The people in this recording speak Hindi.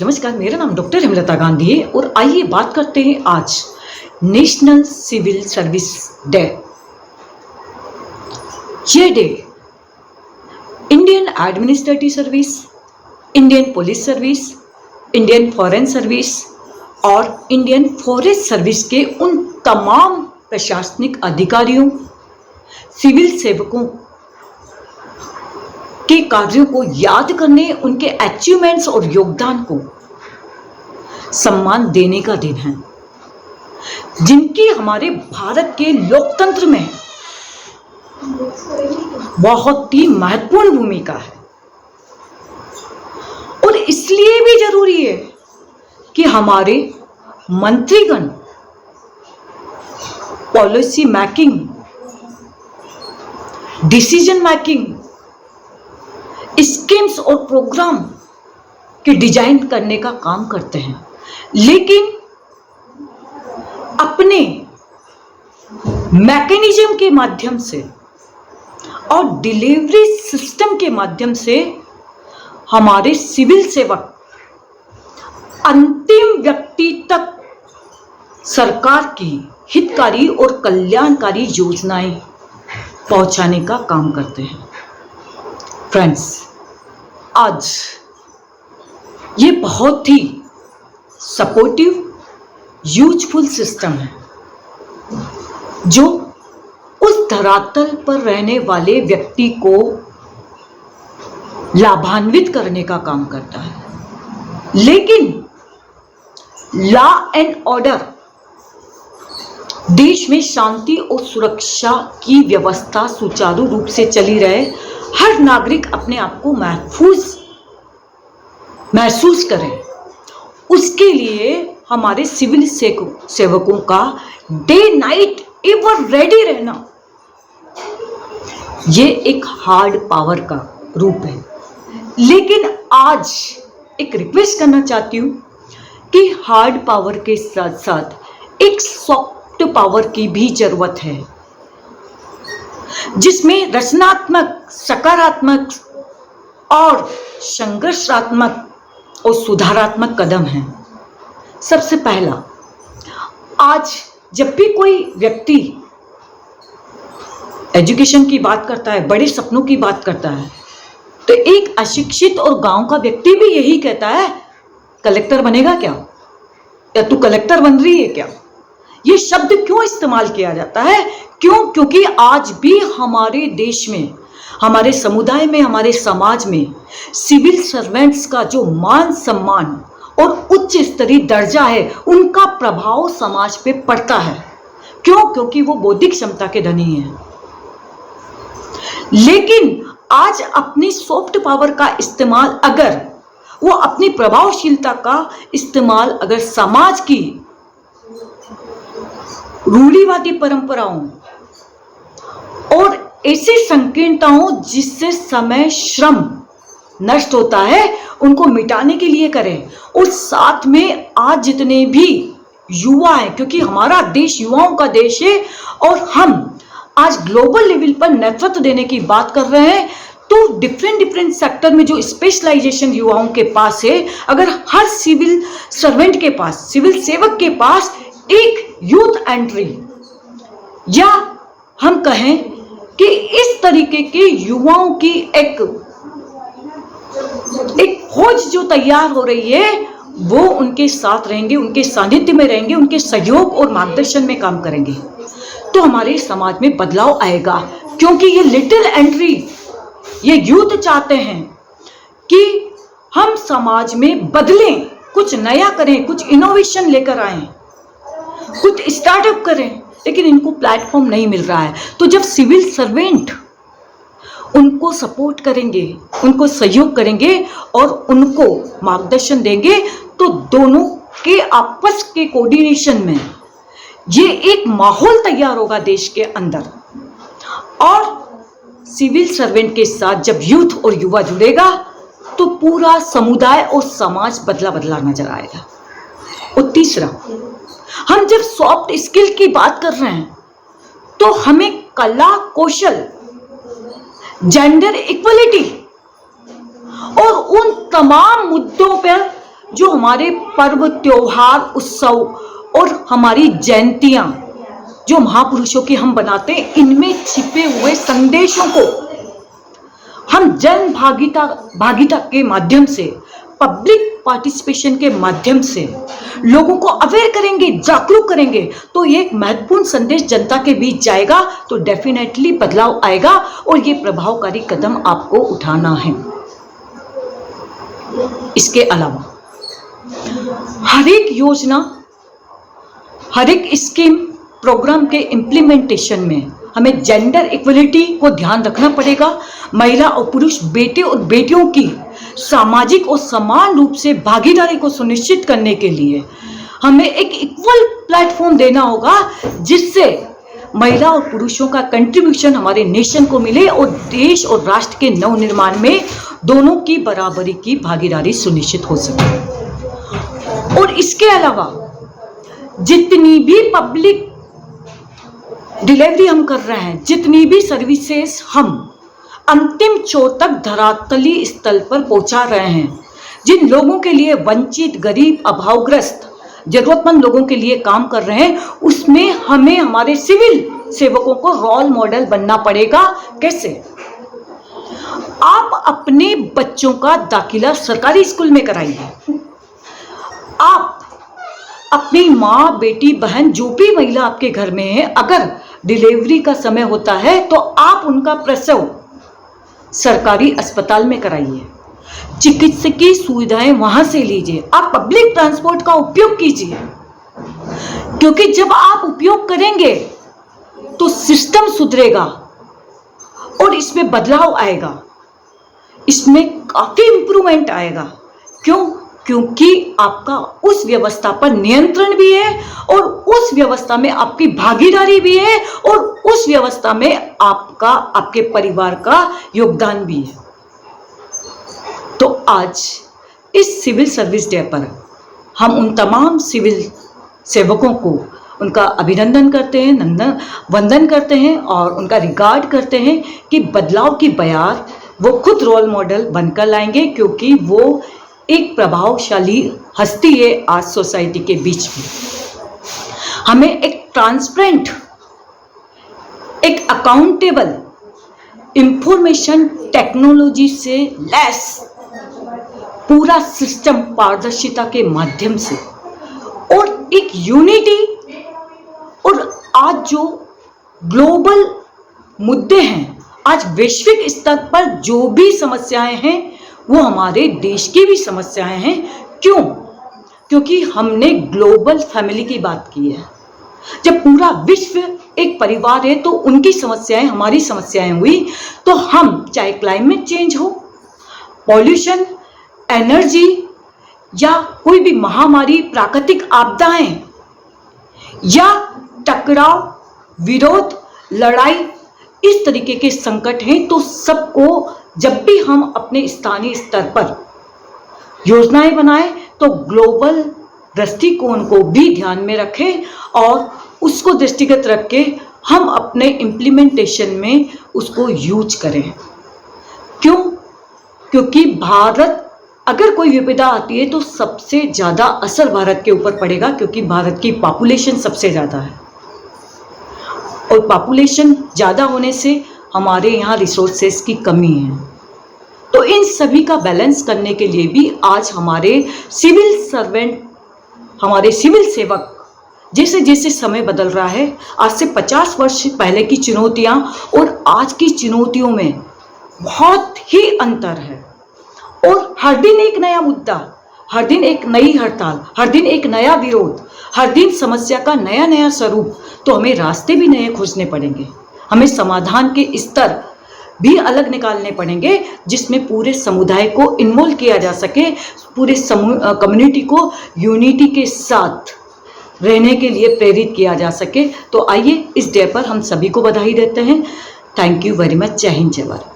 नमस्कार, मेरा नाम डॉक्टर हेमलता गांधी है और आइए बात करते हैं आज नेशनल सिविल सर्विस डे। ये day Indian administrative service, Indian police service, Indian foreign service और इंडियन फॉरेस्ट सर्विस के उन तमाम प्रशासनिक अधिकारियों, सिविल सेवकों के कार्यों को याद करने, उनके अचीवमेंट्स और योगदान को सम्मान देने का दिन है, जिनकी हमारे भारत के लोकतंत्र में बहुत ही महत्वपूर्ण भूमिका है। और इसलिए भी जरूरी है कि हमारे मंत्रीगण policy making, decision making, schemes और प्रोग्राम के डिजाइन करने का काम करते हैं, लेकिन अपने मैकेनिज्म के माध्यम से और डिलीवरी सिस्टम के माध्यम से हमारे सिविल सेवक अंतिम व्यक्ति तक सरकार की हितकारी और कल्याणकारी योजनाएं पहुंचाने का काम करते हैं। फ्रेंड्स, आज ये बहुत ही सपोर्टिव, यूजफुल सिस्टम है जो उस धरातल पर रहने वाले व्यक्ति को लाभान्वित करने का काम करता है। लेकिन लॉ एंड ऑर्डर, देश में शांति और सुरक्षा की व्यवस्था सुचारू रूप से चली रहे, हर नागरिक अपने आप को महसूस करे, उसके लिए हमारे सिविल सेवकों का डे नाइट एवर रेडी रहना, ये एक हार्ड पावर का रूप है। लेकिन आज एक रिक्वेस्ट करना चाहती हूं कि हार्ड पावर के साथ साथ एक सॉफ्ट पावर की भी जरूरत है, जिसमें रचनात्मक, सकारात्मक और संघर्षात्मक और सुधारात्मक कदम हैं। सबसे पहला, आज जब भी कोई व्यक्ति एजुकेशन की बात करता है, बड़े सपनों की बात करता है, तो एक अशिक्षित और गांव का व्यक्ति भी यही कहता है, कलेक्टर बनेगा क्या, या तू कलेक्टर बन रही है क्या। ये शब्द क्यों इस्तेमाल किया जाता है? क्योंकि आज भी हमारे देश में, हमारे समुदाय में, हमारे समाज में सिविल सर्वेंट्स का जो मान सम्मान और उच्च स्तरीय दर्जा है, उनका प्रभाव समाज पे पड़ता है। क्योंकि वो बौद्धिक क्षमता के धनी हैं। लेकिन आज अपनी सॉफ्ट पावर का इस्तेमाल, अगर वो अपनी प्रभावशीलता का इस्तेमाल अगर समाज की रूढ़िवादी परंपराओं और ऐसी संकीर्णताओं जिससे समय, श्रम नष्ट होता है, उनको मिटाने के लिए करें। और साथ में आज जितने भी युवा हैं, क्योंकि हमारा देश युवाओं का देश है और हम आज ग्लोबल लेवल पर नेतृत्व देने की बात कर रहे हैं, तो डिफरेंट सेक्टर में जो स्पेशलाइजेशन युवाओं के पास है, अगर हर सिविल सर्वेंट के पास, सिविल सेवक के पास एक यूथ एंट्री, या हम कहें कि इस तरीके के युवाओं की एक खोज जो तैयार हो रही है, वो उनके साथ रहेंगे, उनके सानिध्य में रहेंगे, उनके सहयोग और मार्गदर्शन में काम करेंगे, तो हमारे समाज में बदलाव आएगा। क्योंकि ये लिटिल एंट्री, ये यूथ चाहते हैं कि हम समाज में बदलें, कुछ नया करें, कुछ इनोवेशन लेकर आएं, कुछ स्टार्टअप करें, लेकिन इनको प्लेटफॉर्म नहीं मिल रहा है। तो जब सिविल सर्वेंट उनको सपोर्ट करेंगे, उनको सहयोग करेंगे और उनको मार्गदर्शन देंगे, तो दोनों के आपस के कोऑर्डिनेशन में ये एक माहौल तैयार होगा देश के अंदर। और सिविल सर्वेंट के साथ जब यूथ और युवा जुड़ेगा, तो पूरा समुदाय और समाज बदला नजर आएगा। और तीसरा, हम जब सॉफ्ट स्किल की बात कर रहे हैं, तो हमें कला, कौशल, जेंडर इक्वलिटी और उन तमाम मुद्दों पर जो हमारे पर्व त्योहार उत्सव और हमारी जयंतियां जो महापुरुषों की हम बनाते हैं, इनमें छिपे हुए संदेशों को हम जन भागीदारी के माध्यम से, पब्लिक पार्टिसिपेशन के माध्यम से लोगों को अवेयर करेंगे, जागरूक करेंगे, तो ये एक महत्वपूर्ण संदेश जनता के बीच जाएगा, तो डेफिनेटली बदलाव आएगा और ये प्रभावकारी कदम आपको उठाना है। इसके अलावा हर एक योजना, हर एक स्कीम, प्रोग्राम के इम्प्लीमेंटेशन में हमें जेंडर इक्वलिटी को ध्यान रखना पड़ेगा। महिला और पुरुष, बेटे और बेटियों की सामाजिक और समान रूप से भागीदारी को सुनिश्चित करने के लिए हमें एक इक्वल प्लेटफॉर्म देना होगा, जिससे महिला और पुरुषों का कंट्रीब्यूशन हमारे नेशन को मिले और देश और राष्ट्र के नवनिर्माण में दोनों की बराबरी की भागीदारी सुनिश्चित हो सके। और इसके अलावा जितनी भी पब्लिक डिलीवरी हम कर रहे हैं, जितनी भी सर्विसेज हम अंतिम छोर तक धरातली स्तर पर पहुंचा रहे हैं, जिन लोगों के लिए वंचित, गरीब, अभावग्रस्त, जरूरतमंद लोगों के लिए काम कर रहे हैं, उसमें हमें हमारे सिविल सेवकों को रोल मॉडल बनना पड़ेगा। कैसे? आप अपने बच्चों का दाखिला सरकारी स्कूल में कराइए। आप अपनी माँ, बेटी, बहन, जो भी महिला आपके घर में है, अगर डिलीवरी का समय होता है तो आप उनका प्रसव सरकारी अस्पताल में कराइए। चिकित्सकीय सुविधाएं वहां से लीजिए। आप पब्लिक ट्रांसपोर्ट का उपयोग कीजिए, क्योंकि जब आप उपयोग करेंगे तो सिस्टम सुधरेगा और इसमें बदलाव आएगा, इसमें काफी इंप्रूवमेंट आएगा। क्यों? क्योंकि आपका उस व्यवस्था पर नियंत्रण भी है और उस व्यवस्था में आपकी भागीदारी भी है और उस व्यवस्था में आपका, आपके परिवार का योगदान भी है। तो आज इस सिविल सर्विस डे पर हम उन तमाम सिविल सेवकों को उनका अभिनंदन करते हैं, वंदन करते हैं और उनका रिगार्ड करते हैं कि बदलाव की बयार वो खुद रोल मॉडल बनकर लाएंगे, क्योंकि वो एक प्रभावशाली हस्ती है आज सोसाइटी के बीच में। हमें एक ट्रांसपेरेंट, एक अकाउंटेबल, इंफॉर्मेशन टेक्नोलॉजी से लैस पूरा सिस्टम पारदर्शिता के माध्यम से और एक यूनिटी, और आज जो ग्लोबल मुद्दे हैं, आज वैश्विक स्तर पर जो भी समस्याएं हैं वो हमारे देश की भी समस्याएं हैं। क्यों? क्योंकि हमने ग्लोबल फैमिली की बात की है। जब पूरा विश्व एक परिवार है तो उनकी समस्याएं हमारी समस्याएं हुई, तो हम चाहे क्लाइमेट चेंज हो, पॉल्यूशन, एनर्जी या कोई भी महामारी, प्राकृतिक आपदाएं या टकराव, विरोध, लड़ाई, इस तरीके के संकट हैं, तो सबको जब भी हम अपने स्थानीय स्तर पर योजनाएं बनाएं तो ग्लोबल दृष्टिकोण को भी ध्यान में रखें और उसको दृष्टिगत रख के हम अपने इम्प्लीमेंटेशन में उसको यूज करें। क्यों? क्योंकि भारत, अगर कोई विपदा आती है तो सबसे ज़्यादा असर भारत के ऊपर पड़ेगा, क्योंकि भारत की पॉपुलेशन सबसे ज़्यादा है और पॉपुलेशन ज़्यादा होने से हमारे यहाँ रिसोर्सेस की कमी है। तो इन सभी का बैलेंस करने के लिए भी आज हमारे सिविल सर्वेंट, हमारे सिविल सेवक, जैसे जैसे समय बदल रहा है, आज से 50 वर्ष पहले की चुनौतियां और आज की चुनौतियों में बहुत ही अंतर है। और हर दिन एक नया मुद्दा, हर दिन एक नई हड़ताल, हर दिन एक नया विरोध, हर दिन समस्या का नया नया स्वरूप, तो हमें रास्ते भी नए खोजने पड़ेंगे। हमें समाधान के स्तर भी अलग निकालने पड़ेंगे, जिसमें पूरे समुदाय को इन्वॉल्व किया जा सके, पूरे कम्युनिटी को यूनिटी के साथ रहने के लिए प्रेरित किया जा सके। तो आइए इस डे पर हम सभी को बधाई देते हैं। Thank you very much. जय हिंद, जय भारत।